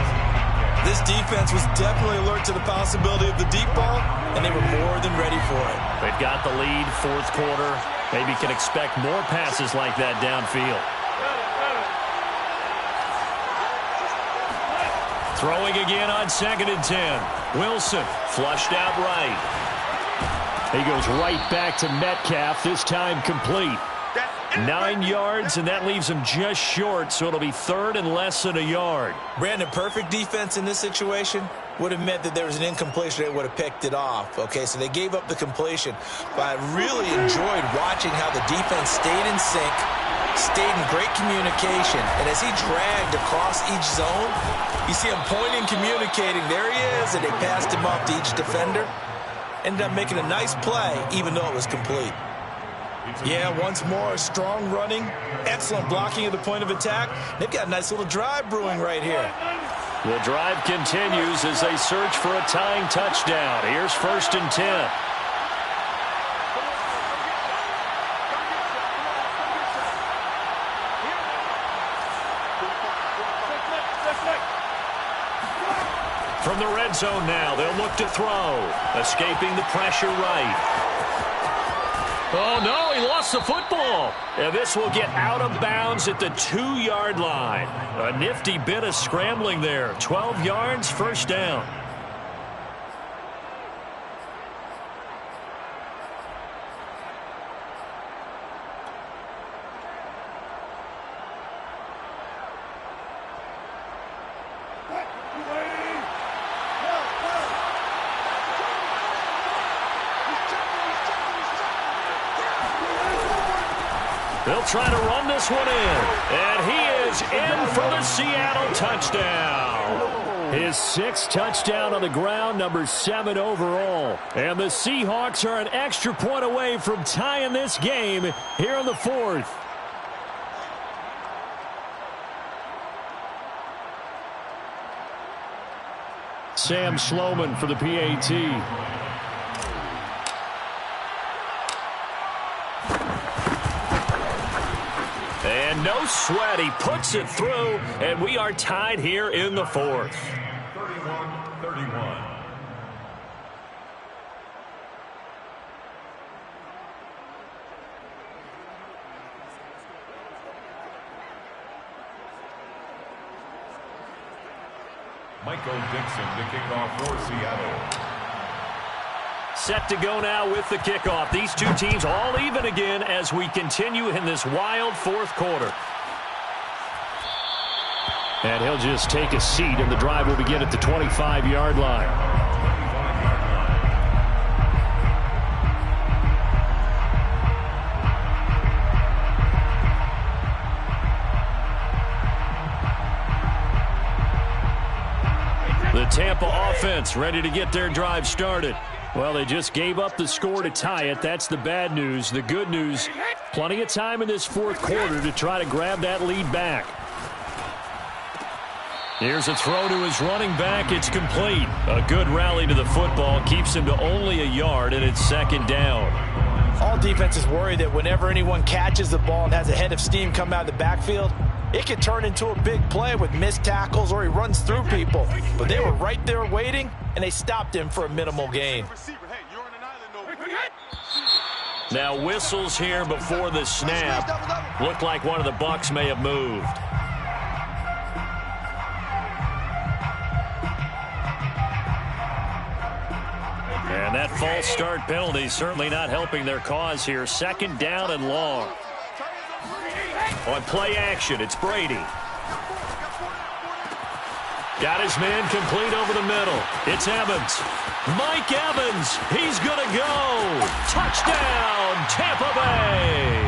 This defense was definitely alert to the possibility of the deep ball, and they were more than ready for it. They've got the lead, 4th quarter. Maybe can expect more passes like that downfield. Throwing again on 2nd and 10. Wilson flushed out right. He goes right back to Metcalf, this time complete. 9 yards, and that leaves him just short, so it'll be third and less than a yard. Brandon, perfect defense in this situation would have meant that there was an incompletion. They would have picked it off. Okay, so they gave up the completion. But I really enjoyed watching how the defense stayed in sync, stayed in great communication. And as he dragged across each zone, you see him pointing, communicating. There he is, and they passed him off to each defender. Ended up making a nice play, even though it was complete. Yeah, once more, strong running, excellent blocking at the point of attack. They've got a nice little drive brewing right here. The drive continues as they search for a tying touchdown. Here's 1st and 10. From the red zone now, they'll look to throw. Escaping the pressure right. Oh, no, he lost the football. And this will get out of bounds at the 2-yard line. A nifty bit of scrambling there. 12 yards, 1st down. They'll try to run this one in. And he is in for the Seattle touchdown. His 6th touchdown on the ground, number 7 overall. And the Seahawks are an extra point away from tying this game here in the 4th. Sam Sloman for the PAT. And no sweat, he puts it through, and we are tied here in the 4th. 31-31. Michael Dixon to kick off for Seattle. Set to go now with the kickoff. These two teams all even again as we continue in this wild 4th quarter. And he'll just take a seat, and the drive will begin at the 25-yard line. The Tampa offense ready to get their drive started. Well, they just gave up the score to tie it. That's the bad news. The good news, plenty of time in this 4th quarter to try to grab that lead back. Here's a throw to his running back. It's complete. A good rally to the football. Keeps him to only a yard, and it's 2nd down. All defenses worry that whenever anyone catches the ball and has a head of steam come out of the backfield, it could turn into a big play with missed tackles or he runs through people. But they were right there waiting, and they stopped him for a minimal gain. Now whistles here before the snap. Looked like one of the Bucs may have moved. And that false start penalty certainly not helping their cause here. 2nd down and long. On play action, it's Brady. Got his man complete over the middle. It's Evans. Mike Evans, he's going to go. Touchdown, Tampa Bay.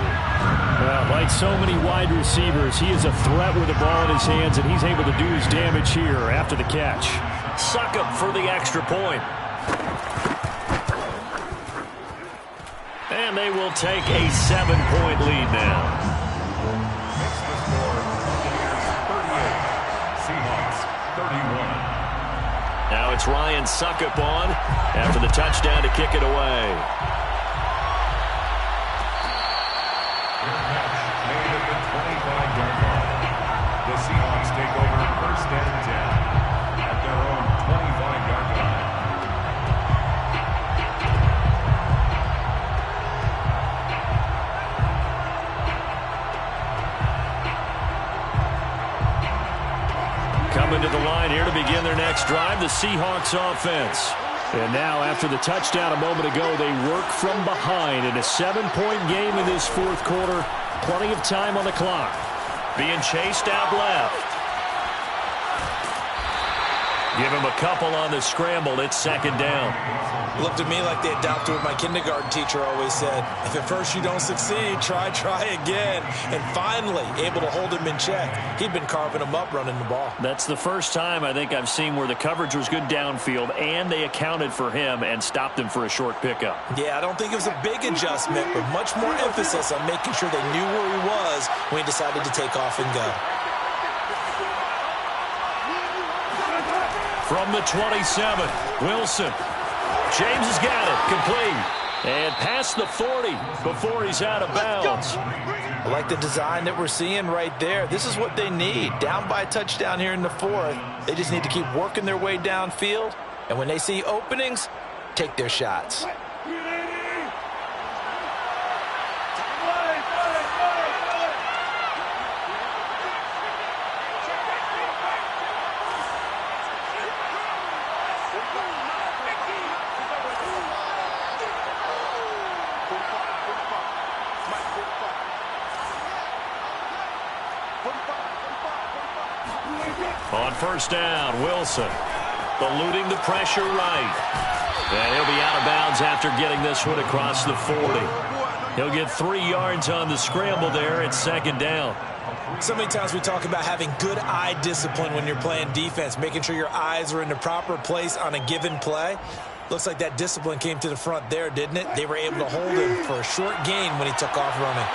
Well, like so many wide receivers, he is a threat with the ball in his hands, and he's able to do his damage here after the catch. Succop for the extra point. And they will take a 7-point lead now. Makes the score Buccaneers 38, Seahawks 31. Now it's Ryan Succop on after the touchdown to kick it away. Their catch made at the 25-yard line. The Seahawks take over 1st and 10 at their own 25-yard line. Coming to the line here to begin their next drive, the Seahawks offense. And now, after the touchdown a moment ago, they work from behind in a 7-point game in this 4th quarter. Plenty of time on the clock. Being chased out left. Give him a couple on the scramble. It's second down. Looked at me like they adopted what my kindergarten teacher always said. If at first you don't succeed, try again. And finally, able to hold him in check. He'd been carving him up running the ball. That's the first time I think I've seen where the coverage was good downfield and they accounted for him and stopped him for a short pickup. Yeah, I don't think it was a big adjustment, but much more emphasis on making sure they knew where he was when he decided to take off and go. From the 27, Wilson. James has got it. Complete. And past the 40 before he's out of bounds. I like the design that we're seeing right there. This is what they need. Down by a touchdown here in the fourth. They just need to keep working their way downfield. And when they see openings, take their shots. On first down, Wilson eluding the pressure right. And he'll be out of bounds after getting this one across the 40. He'll get 3 yards on the scramble there at second down. So many times we talk about having good eye discipline when you're playing defense, making sure your eyes are in the proper place on a given play. Looks like that discipline came to the front there, didn't it? They were able to hold him for a short gain when he took off running.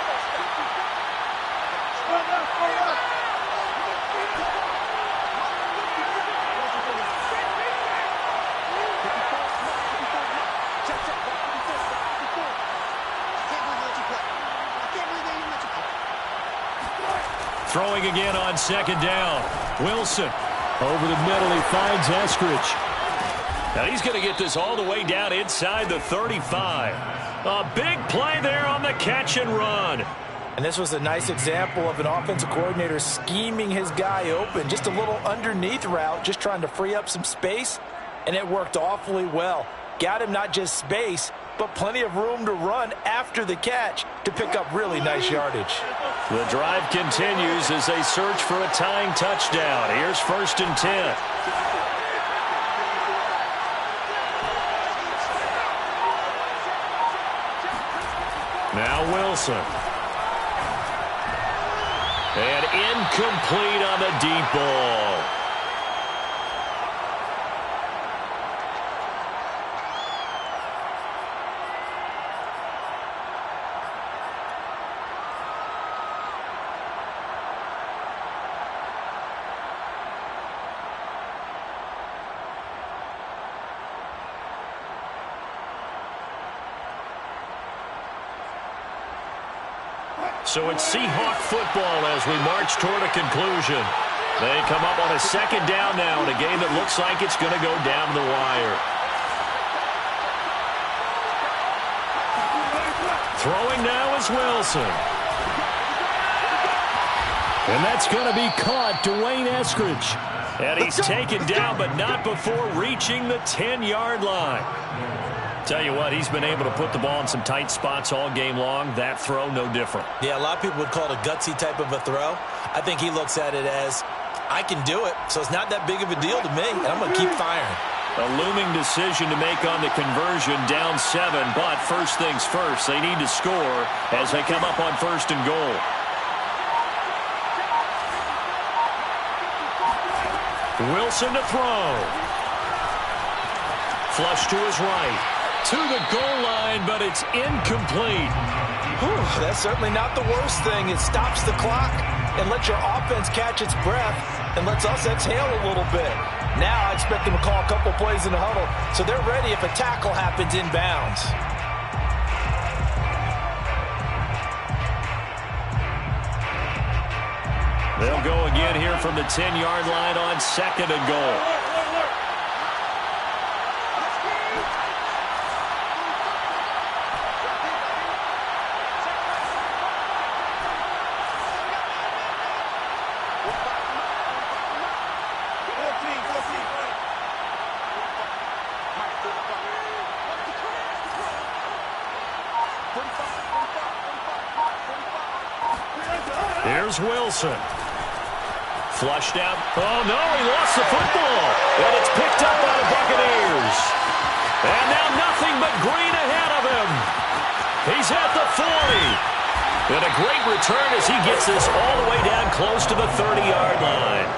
Throwing again on second down. Wilson over the middle. He finds Eskridge. Now he's going to get this all the way down inside the 35. A big play there on the catch and run. And this was a nice example of an offensive coordinator scheming his guy open. Just a little underneath route, just trying to free up some space. And it worked awfully well. Got him not just space, but plenty of room to run after the catch to pick up really nice yardage. The drive continues as they search for a tying touchdown. Here's first and 10. Now Wilson. And incomplete on the deep ball. So it's Seahawk football as we march toward a conclusion. They come up on a second down now in a game that looks like it's going to go down the wire. Throwing now is Wilson. And that's going to be caught, Dwayne Eskridge. And he's taken down, but not before reaching the 10-yard line. Tell you what, he's been able to put the ball in some tight spots all game long. That throw, no different. Yeah, a lot of people would call it a gutsy type of a throw. I think he looks at it as, I can do it, so it's not that big of a deal to me, and I'm going to keep firing. A looming decision to make on the conversion, down 7, but first things first, they need to score as they come up on first and goal. Wilson to throw. Flush to his right. To the goal line, but it's incomplete. Whew, that's certainly not the worst thing. It stops the clock and lets your offense catch its breath and lets us exhale a little bit. Now I expect them to call a couple plays in the huddle so they're ready if a tackle happens inbounds. They'll go again here from the 10-yard line on second and goal. Here's Wilson. Flushed out. Oh, no, he lost the football. And it's picked up by the Buccaneers. And now nothing but green ahead of him. He's at the 40. And a great return as he gets this all the way down close to the 30-yard line.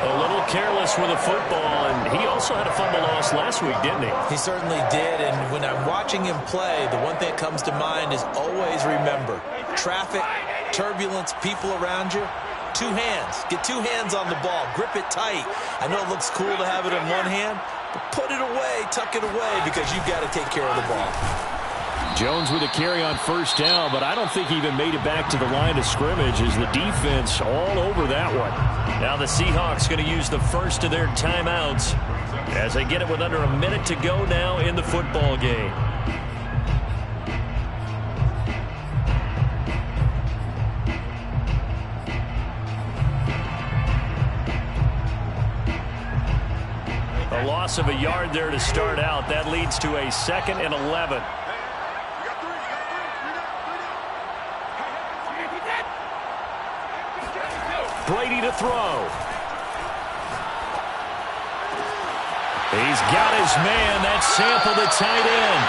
A little careless with the football, and he also had a fumble loss last week, didn't he? He certainly did, and when I'm watching him play, the one thing that comes to mind is always remember, traffic, turbulence, people around you, two hands. Get two hands on the ball. Grip it tight. I know it looks cool to have it in one hand, but put it away, tuck it away, because you've got to take care of the ball. Jones with a carry on first down, but I don't think he even made it back to the line of scrimmage as the defense all over that one. Now the Seahawks going to use the first of their timeouts as they get it with under a minute to go now in the football game. A loss of a yard there to start out. That leads to a 2nd and 11. Brady to throw. He's got his man. That's Sample, the tight end.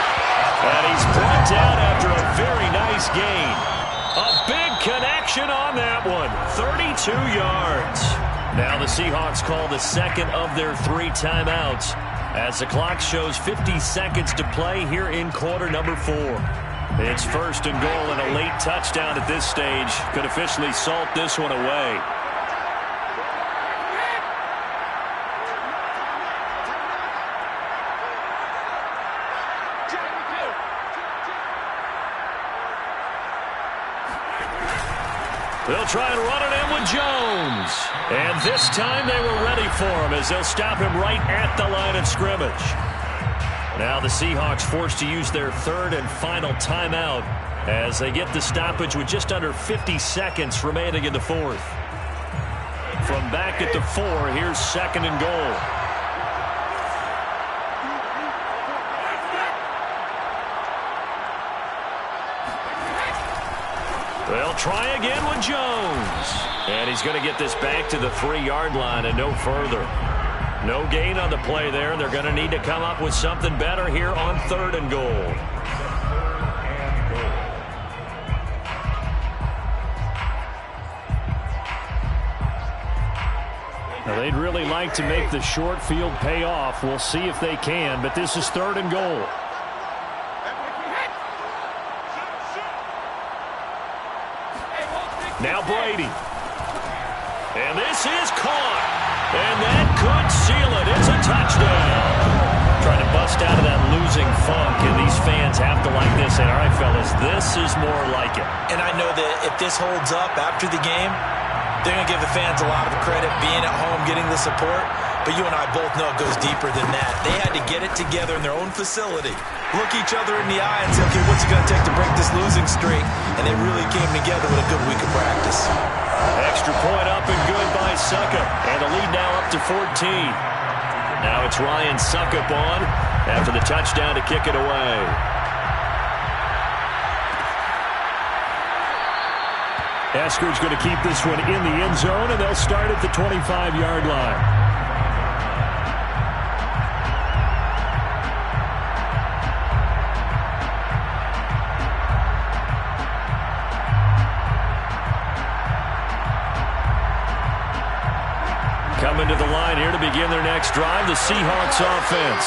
And he's brought down after a very nice gain. A big connection on that one. 32 yards. Now the Seahawks call the second of their 3 timeouts as the clock shows 50 seconds to play here in quarter number 4. It's 1st and goal, and a late touchdown at this stage could officially salt this one away. They'll try and run it in with Jones. And this time they were ready for him as they'll stop him right at the line of scrimmage. Now the Seahawks forced to use their 3rd and final timeout as they get the stoppage with just under 50 seconds remaining in the 4th. From back at the 4, here's 2nd and goal. They'll try again with Jones. And he's going to get this back to the 3-yard line and no further. No gain on the play there. They're going to need to come up with something better here on 3rd and goal. Now they'd really like to make the short field pay off. We'll see if they can, but this is 3rd and goal. Now Brady. And this is caught. And that could seal it. It's a touchdown. Trying to bust out of that losing funk, and these fans have to like this. And all right, fellas, this is more like it. And I know that if this holds up after the game, they're going to give the fans a lot of credit being at home, getting the support. But you and I both know it goes deeper than that. They had to get it together in their own facility, look each other in the eye and say, okay, what's it going to take to break this losing streak? And they really came together with a good week of practice. Extra point up and good by Suckup. And the lead now up to 14. Now it's Ryan Suckup on after the touchdown to kick it away. Esker's going to keep this one in the end zone, and they'll start at the 25-yard line. Coming to the line here to begin their next drive, the Seahawks offense.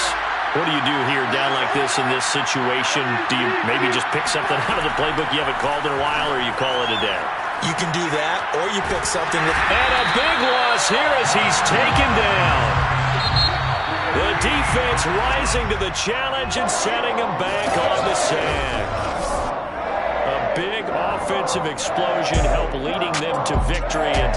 What do you do here down like this in this situation? Do you maybe just pick something out of the playbook you haven't called in a while, or you call it a day? You can do that, or you pick something with... And a big loss here as he's taken down. The defense rising to the challenge and setting him back on the sack. A big offensive explosion helped leading them to victory. And